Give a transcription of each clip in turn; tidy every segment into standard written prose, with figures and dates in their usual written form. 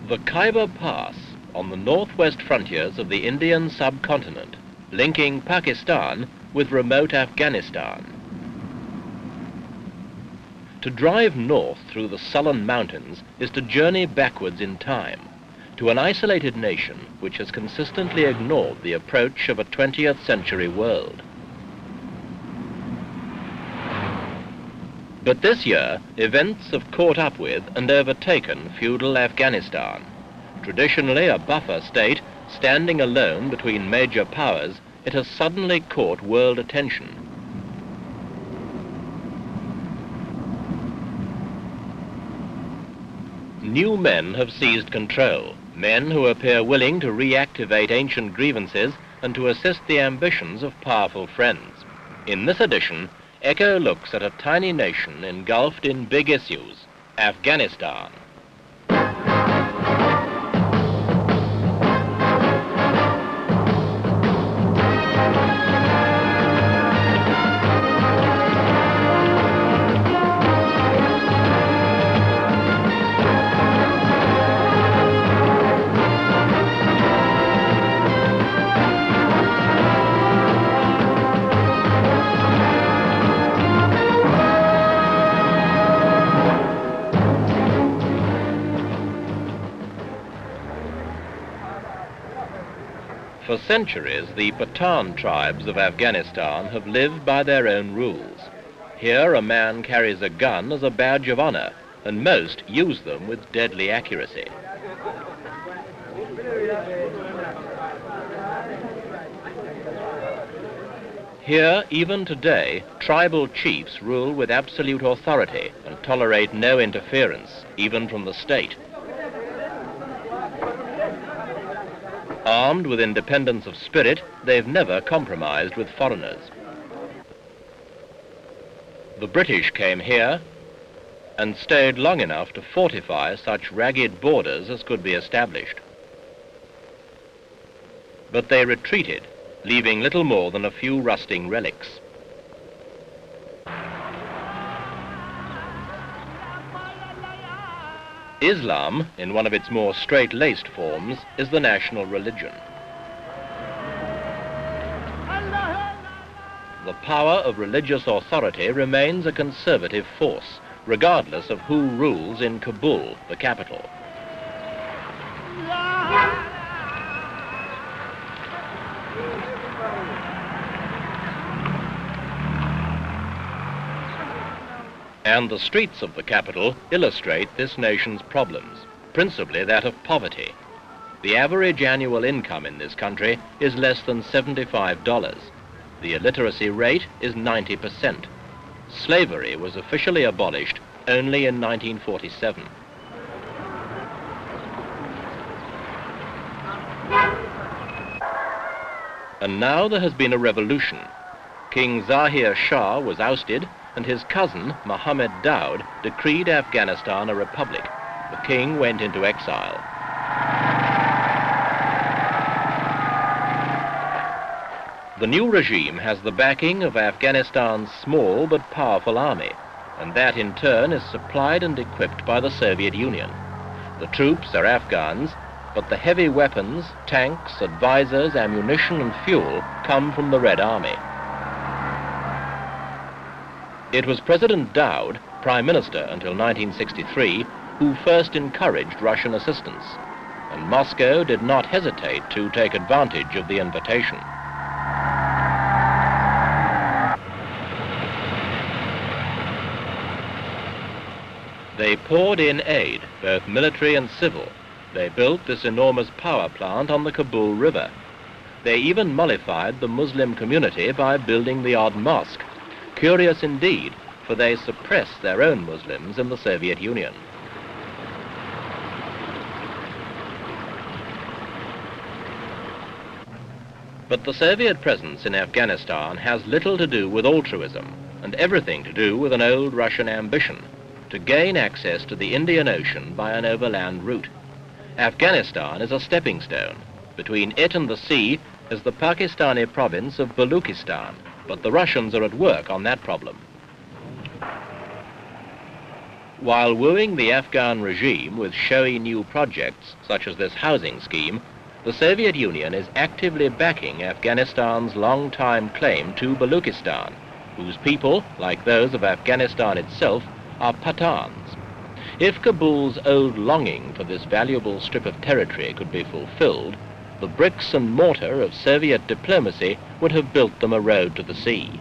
The Khyber Pass on the northwest frontiers of the Indian subcontinent, linking Pakistan with remote Afghanistan. To drive north through the sullen mountains is to journey backwards in time, to an isolated nation which has consistently ignored the approach of a 20th century world. But this year, events have caught up with and overtaken feudal Afghanistan. Traditionally a buffer state, standing alone between major powers, it has suddenly caught world attention. New men have seized control, men who appear willing to reactivate ancient grievances and to assist the ambitions of powerful friends. In this edition, Echo looks at a tiny nation engulfed in big issues, Afghanistan. For centuries, the Pathan tribes of Afghanistan have lived by their own rules. Here, a man carries a gun as a badge of honor, and most use them with deadly accuracy. Here, even today, tribal chiefs rule with absolute authority and tolerate no interference, even from the state. Armed with independence of spirit, they've never compromised with foreigners. The British came here and stayed long enough to fortify such ragged borders as could be established. But they retreated, leaving little more than a few rusting relics. Islam, in one of its more straight-laced forms, is the national religion. The power of religious authority remains a conservative force, regardless of who rules in Kabul, the capital. And the streets of the capital illustrate this nation's problems, principally that of poverty. The average annual income in this country is less than $75. The illiteracy rate is 90%. Slavery was officially abolished only in 1947. And now there has been a revolution. King Zahir Shah was ousted, and his cousin, Mohammed Daud, decreed Afghanistan a republic. The king went into exile. The new regime has the backing of Afghanistan's small but powerful army, and that in turn is supplied and equipped by the Soviet Union. The troops are Afghans, but the heavy weapons, tanks, advisors, ammunition and fuel come from the Red Army. It was President Daud, Prime Minister until 1963, who first encouraged Russian assistance, and Moscow did not hesitate to take advantage of the invitation. They poured in aid, both military and civil. They built this enormous power plant on the Kabul River. They even mollified the Muslim community by building the odd mosque. Curious indeed, for they suppressed their own Muslims in the Soviet Union. But the Soviet presence in Afghanistan has little to do with altruism and everything to do with an old Russian ambition to gain access to the Indian Ocean by an overland route. Afghanistan is a stepping stone. Between it and the sea is the Pakistani province of Baluchistan, but the Russians are at work on that problem. While wooing the Afghan regime with showy new projects, such as this housing scheme, the Soviet Union is actively backing Afghanistan's long-time claim to Baluchistan, whose people, like those of Afghanistan itself, are Pathans. If Kabul's old longing for this valuable strip of territory could be fulfilled, the bricks and mortar of Soviet diplomacy would have built them a road to the sea.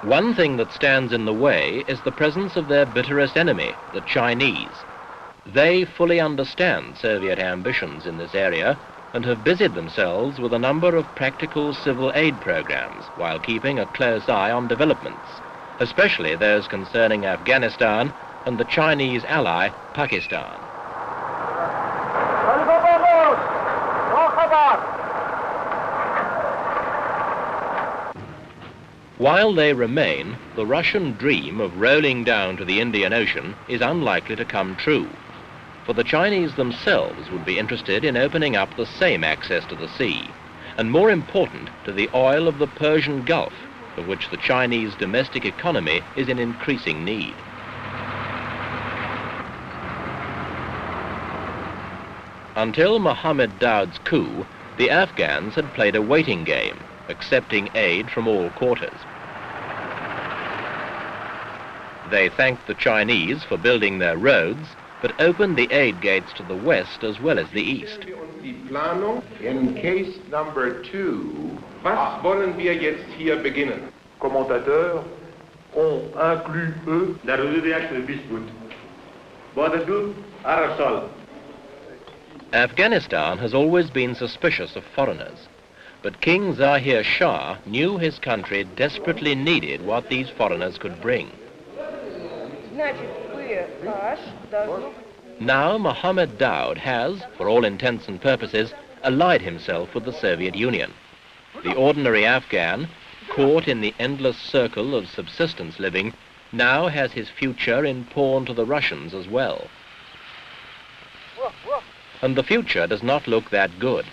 One thing that stands in the way is the presence of their bitterest enemy, the Chinese. They fully understand Soviet ambitions in this area and have busied themselves with a number of practical civil aid programs while keeping a close eye on developments, especially those concerning Afghanistan and the Chinese ally, Pakistan. While they remain, the Russian dream of rolling down to the Indian Ocean is unlikely to come true, for the Chinese themselves would be interested in opening up the same access to the sea, and more important, to the oil of the Persian Gulf, of which the Chinese domestic economy is in increasing need. Until Mohammed Daoud's coup, the Afghans had played a waiting game, accepting aid from all quarters. They thanked the Chinese for building their roads, but opened the aid gates to the west as well as the east. In case number 2, was wollen wir jetzt hier beginnen? Commentateurs ont inclus eux la recherche de Bismuth. Bordeaux, Arasol. Afghanistan has always been suspicious of foreigners, but King Zahir Shah knew his country desperately needed what these foreigners could bring. Now Mohammed Daoud has, for all intents and purposes, allied himself with the Soviet Union. The ordinary Afghan, caught in the endless circle of subsistence living, now has his future in pawn to the Russians as well. And the future does not look that good.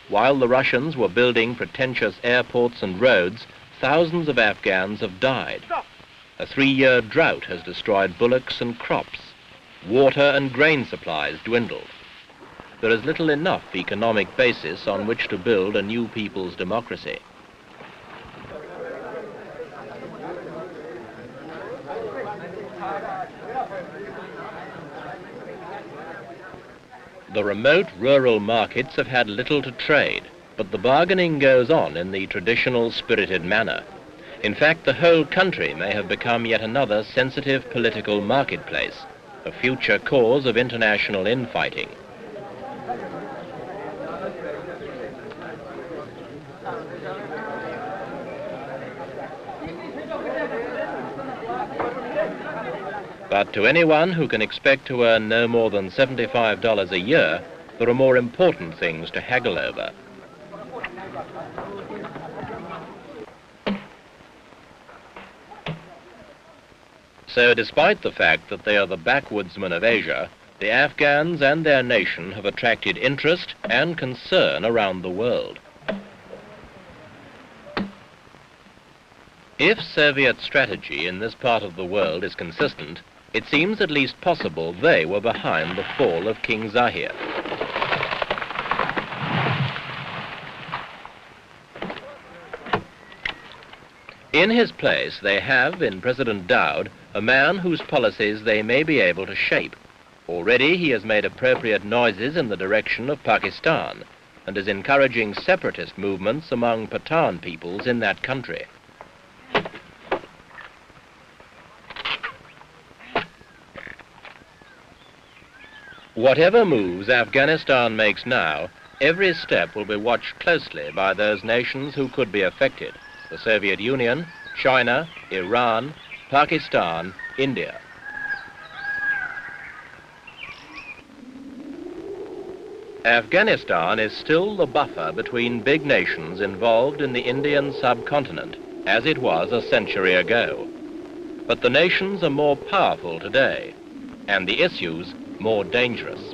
While the Russians were building pretentious airports and roads, thousands of Afghans have died. A 3-year drought has destroyed bullocks and crops. Water and grain supplies dwindled. There is little enough economic basis on which to build a new people's democracy. The remote rural markets have had little to trade, but the bargaining goes on in the traditional spirited manner. In fact, the whole country may have become yet another sensitive political marketplace, a future cause of international infighting. But to anyone who can expect to earn no more than $75 a year, there are more important things to haggle over. So despite the fact that they are the backwoodsmen of Asia, the Afghans and their nation have attracted interest and concern around the world. If Soviet strategy in this part of the world is consistent, it seems at least possible they were behind the fall of King Zahir. In his place, they have, in President Daoud, a man whose policies they may be able to shape. Already he has made appropriate noises in the direction of Pakistan and is encouraging separatist movements among Pathan peoples in that country. Whatever moves Afghanistan makes now, every step will be watched closely by those nations who could be affected: the Soviet Union, China, Iran, Pakistan, India. Afghanistan is still the buffer between big nations involved in the Indian subcontinent, as it was a century ago. But the nations are more powerful today, and the issues more dangerous.